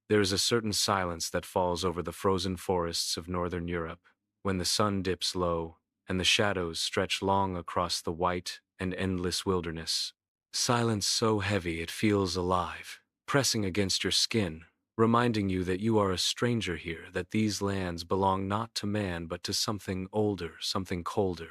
There is a certain silence that falls over the frozen forests of northern Europe when the sun dips low and the shadows stretch long across the white and endless wilderness. Silence so heavy it feels alive, pressing against your skin, reminding you that you are a stranger here, that these lands belong not to man but to something older, something colder,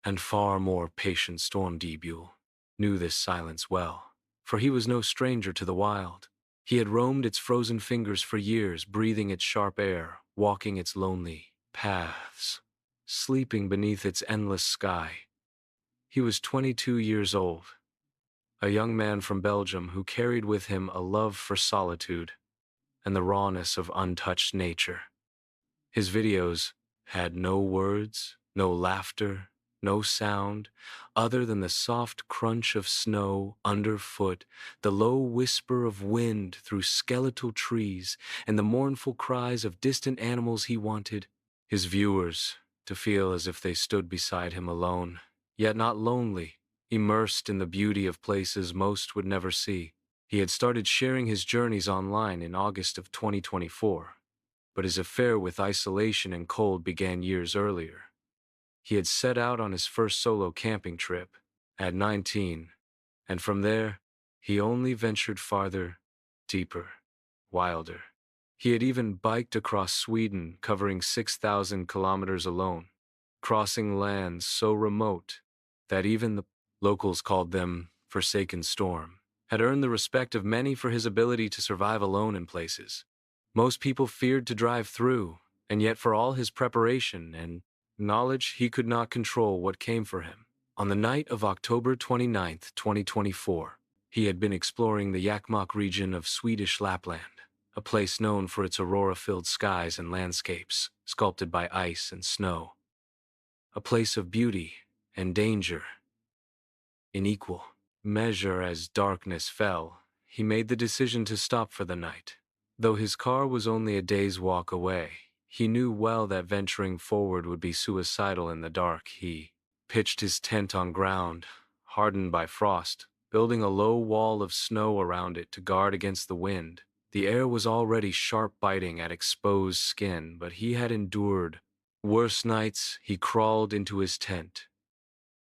and far more patient. Storm Debule knew this silence well, for he was no stranger to the wild. He had roamed its frozen fingers for years, breathing its sharp air, walking its lonely paths, sleeping beneath its endless sky. He was 22 years old, a young man from Belgium who carried with him a love for solitude and the rawness of untouched nature. His videos had no words, no laughter, no sound, other than the soft crunch of snow underfoot, the low whisper of wind through skeletal trees, and the mournful cries of distant animals. He wanted his viewers to feel as if they stood beside him alone, yet not lonely, immersed in the beauty of places most would never see. He had started sharing his journeys online in August of 2024. But his affair with isolation and cold began years earlier. He had set out on his first solo camping trip at 19, and from there, he only ventured farther, deeper, wilder. He had even biked across Sweden, covering 6,000 kilometers alone, crossing lands so remote that even the locals called them Forsaken Storm, had earned the respect of many for his ability to survive alone in places most people feared to drive through, and yet for all his preparation and knowledge, he could not control what came for him. On the night of October 29th, 2024, he had been exploring the Yakmak region of Swedish Lapland, a place known for its aurora-filled skies and landscapes, sculpted by ice and snow. A place of beauty and danger in equal measure. As darkness fell, he made the decision to stop for the night. Though his car was only a day's walk away, he knew well that venturing forward would be suicidal in the dark. He pitched his tent on ground, hardened by frost, building a low wall of snow around it to guard against the wind. The air was already sharp, biting at exposed skin, but he had endured worse nights. He crawled into his tent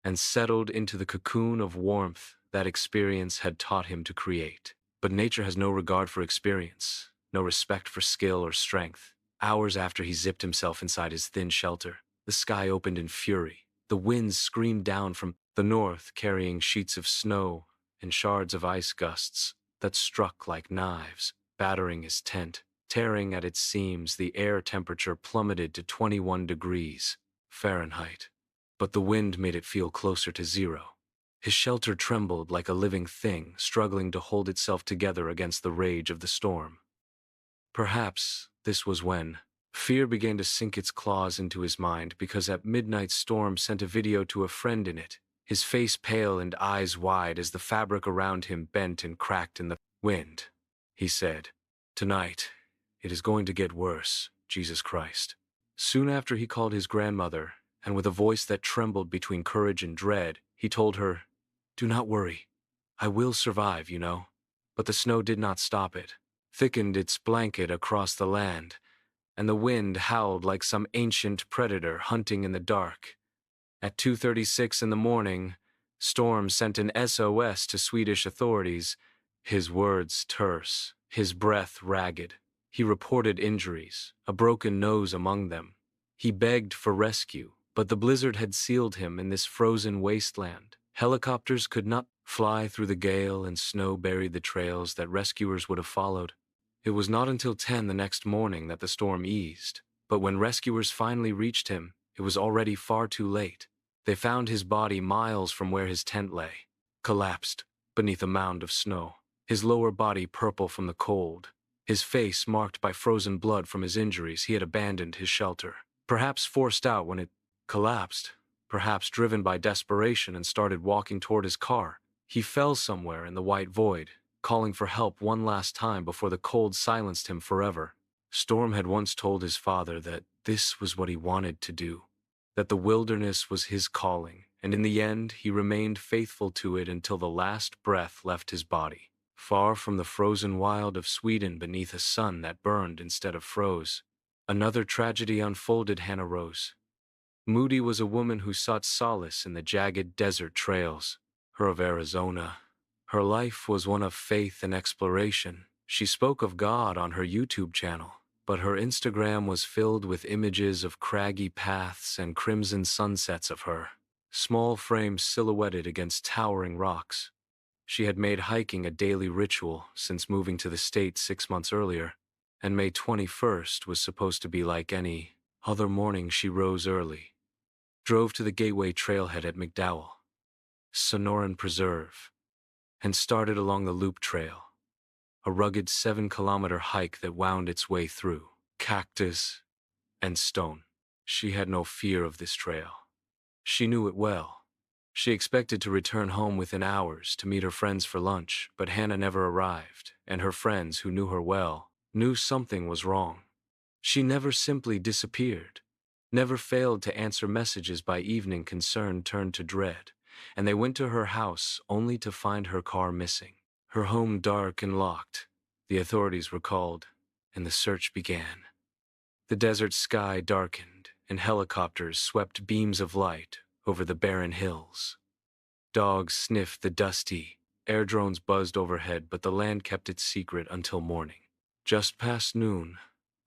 and settled into the cocoon of warmth that experience had taught him to create. But nature has no regard for experience, no respect for skill or strength. Hours after he zipped himself inside his thin shelter, the sky opened in fury. The winds screamed down from the north, carrying sheets of snow and shards of ice gusts that struck like knives, battering his tent, tearing at its seams. The air temperature plummeted to 21 degrees Fahrenheit, but the wind made it feel closer to zero. His shelter trembled like a living thing, struggling to hold itself together against the rage of the storm. Perhaps this was when fear began to sink its claws into his mind, because at midnight Storm sent a video to a friend. In it, his face pale and eyes wide as the fabric around him bent and cracked in the wind, he said, "Tonight, it is going to get worse, Jesus Christ." Soon after, he called his grandmother, and with a voice that trembled between courage and dread, he told her, "Do not worry. I will survive, you know." But the snow did not stop. It thickened its blanket across the land, and the wind howled like some ancient predator hunting in the dark. At 2:36 in the morning, Storm sent an SOS to Swedish authorities, his words terse, his breath ragged. He reported injuries, a broken nose among them. He begged for rescue, but the blizzard had sealed him in this frozen wasteland. Helicopters could not fly through the gale, and snow buried the trails that rescuers would have followed. It was not until 10 the next morning that the storm eased, but when rescuers finally reached him, it was already far too late. They found his body miles from where his tent lay, collapsed beneath a mound of snow, his lower body purple from the cold, his face marked by frozen blood from his injuries. He had abandoned his shelter, perhaps forced out when it collapsed, perhaps driven by desperation, and started walking toward his car. He fell somewhere in the white void, calling for help one last time before the cold silenced him forever. Storm had once told his father that this was what he wanted to do, that the wilderness was his calling, and in the end he remained faithful to it until the last breath left his body. Far from the frozen wild of Sweden beneath a sun that burned instead of froze, another tragedy unfolded. Hannah Rose. Moody was a woman who sought solace in the jagged desert trails, her of Arizona. Her life was one of faith and exploration. She spoke of God on her YouTube channel, but her Instagram was filled with images of craggy paths and crimson sunsets of her, small frames silhouetted against towering rocks. She had made hiking a daily ritual since moving to the state 6 months earlier, and May 21st was supposed to be like any other morning. She rose early, drove to the Gateway Trailhead at McDowell, Sonoran Preserve, and started along the Loop Trail, a rugged 7-kilometer hike that wound its way through cactus and stone. She had no fear of this trail. She knew it well. She expected to return home within hours to meet her friends for lunch, but Hannah never arrived, and her friends, who knew her well, knew something was wrong. She never simply disappeared, never failed to answer messages. By evening, concern turned to dread, and they went to her house only to find her car missing, her home dark and locked. The authorities were called, and the search began. The desert sky darkened, and helicopters swept beams of light over the barren hills. Dogs sniffed the dusty, air drones buzzed overhead, but the land kept its secret until morning. Just past noon,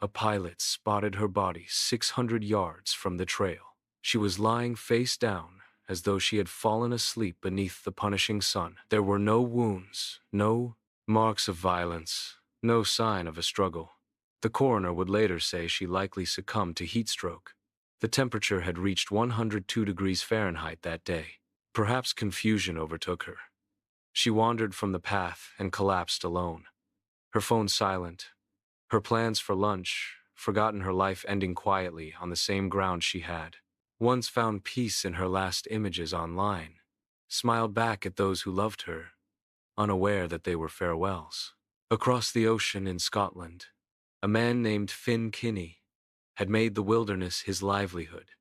a pilot spotted her body 600 yards from the trail. She was lying face down, as though she had fallen asleep beneath the punishing sun. There were no wounds, no marks of violence, no sign of a struggle. The coroner would later say she likely succumbed to heat stroke. The temperature had reached 102 degrees Fahrenheit that day. Perhaps confusion overtook her. She wandered from the path and collapsed alone. Her phone silent, her plans for lunch forgotten, her life ending quietly on the same ground she had once found peace in. Her last images online smiled back at those who loved her, unaware that they were farewells. Across the ocean in Scotland, a man named Finn Kinney had made the wilderness his livelihood,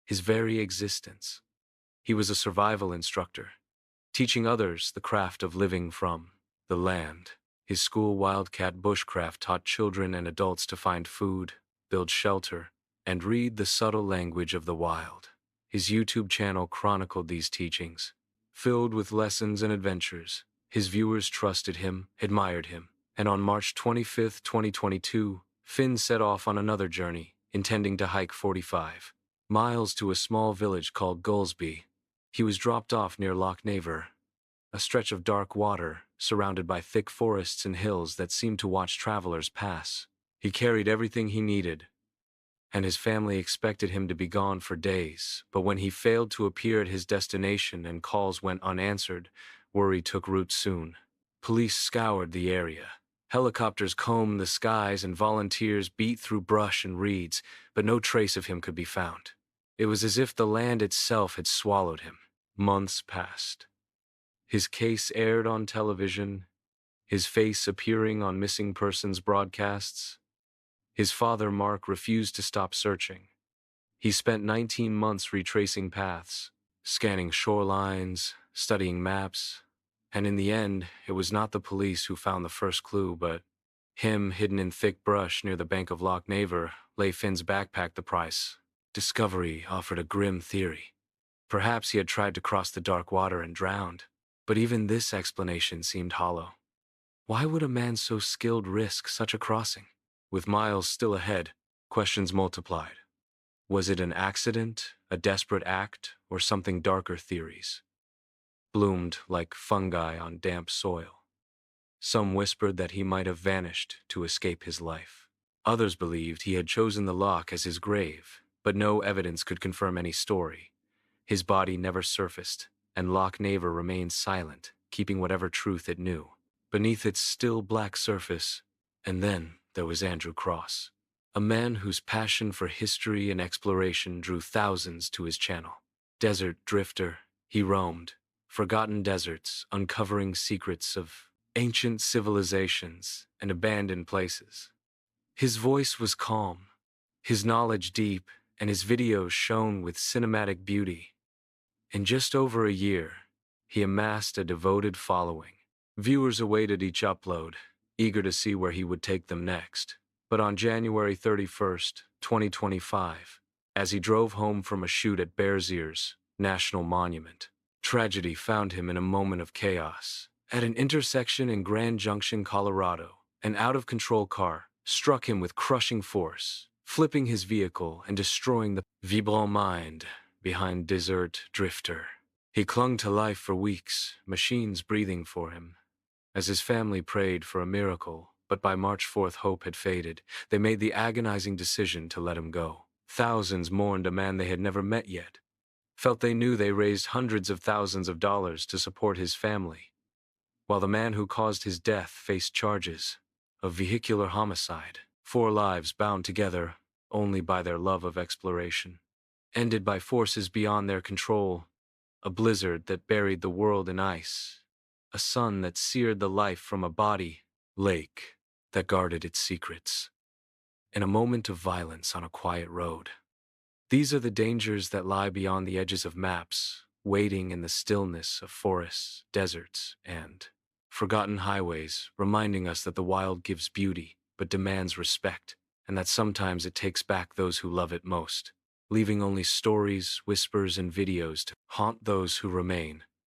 his very existence. He was a survival instructor, teaching others the craft of living from the land. His school, Wildcat Bushcraft, taught children and adults to find food, build shelter, and read the subtle language of the wild. His YouTube channel chronicled these teachings, filled with lessons and adventures. His viewers trusted him, admired him, and on March 25, 2022, Finn set off on another journey, intending to hike 45 miles to a small village called Goulsby. He was dropped off near Loch Naver, a stretch of dark water surrounded by thick forests and hills that seemed to watch travelers pass. He carried everything he needed, and his family expected him to be gone for days. But when he failed to appear at his destination and calls went unanswered, worry took root soon. Police scoured the area. Helicopters combed the skies and volunteers beat through brush and reeds, but no trace of him could be found. It was as if the land itself had swallowed him. Months passed. His case aired on television, his face appearing on missing persons broadcasts. His father, Mark, refused to stop searching. He spent 19 months retracing paths, scanning shorelines, studying maps, and in the end, it was not the police who found the first clue, but him. Hidden in thick brush near the bank of Loch Naver lay Finn's backpack. The price. Discovery offered a grim theory. Perhaps he had tried to cross the dark water and drowned, but even this explanation seemed hollow. Why would a man so skilled risk such a crossing? With miles still ahead, questions multiplied. Was it an accident, a desperate act, or something darker? Theories bloomed like fungi on damp soil. Some whispered that he might have vanished to escape his life. Others believed he had chosen the loch as his grave, but no evidence could confirm any story. His body never surfaced, and Loch Naver remained silent, keeping whatever truth it knew beneath its still black surface. And then there was Andrew Cross, a man whose passion for history and exploration drew thousands to his channel. Desert drifter, he roamed forgotten deserts, uncovering secrets of ancient civilizations and abandoned places. His voice was calm, his knowledge deep, and his videos shone with cinematic beauty. In just over a year, he amassed a devoted following. Viewers awaited each upload, eager to see where he would take them next. But on January 31st, 2025, as he drove home from a shoot at Bears Ears National Monument, tragedy found him in a moment of chaos. At an intersection in Grand Junction, Colorado, an out-of-control car struck him with crushing force, flipping his vehicle and destroying the vibrant mind behind Desert Drifter. He clung to life for weeks, machines breathing for him, as his family prayed for a miracle. But by March 4th, hope had faded. They made the agonizing decision to let him go. Thousands mourned a man they had never met yet, felt they knew they raised hundreds of thousands of dollars to support his family, while the man who caused his death faced charges of vehicular homicide. 4 lives bound together only by their love of exploration, ended by forces beyond their control, a blizzard that buried the world in ice, a sun that seared the life from a body, lake that guarded its secrets, in a moment of violence on a quiet road. These are the dangers that lie beyond the edges of maps, waiting in the stillness of forests, deserts, and forgotten highways, reminding us that the wild gives beauty but demands respect, and that sometimes it takes back those who love it most, leaving only stories, whispers, and videos to haunt those who remain.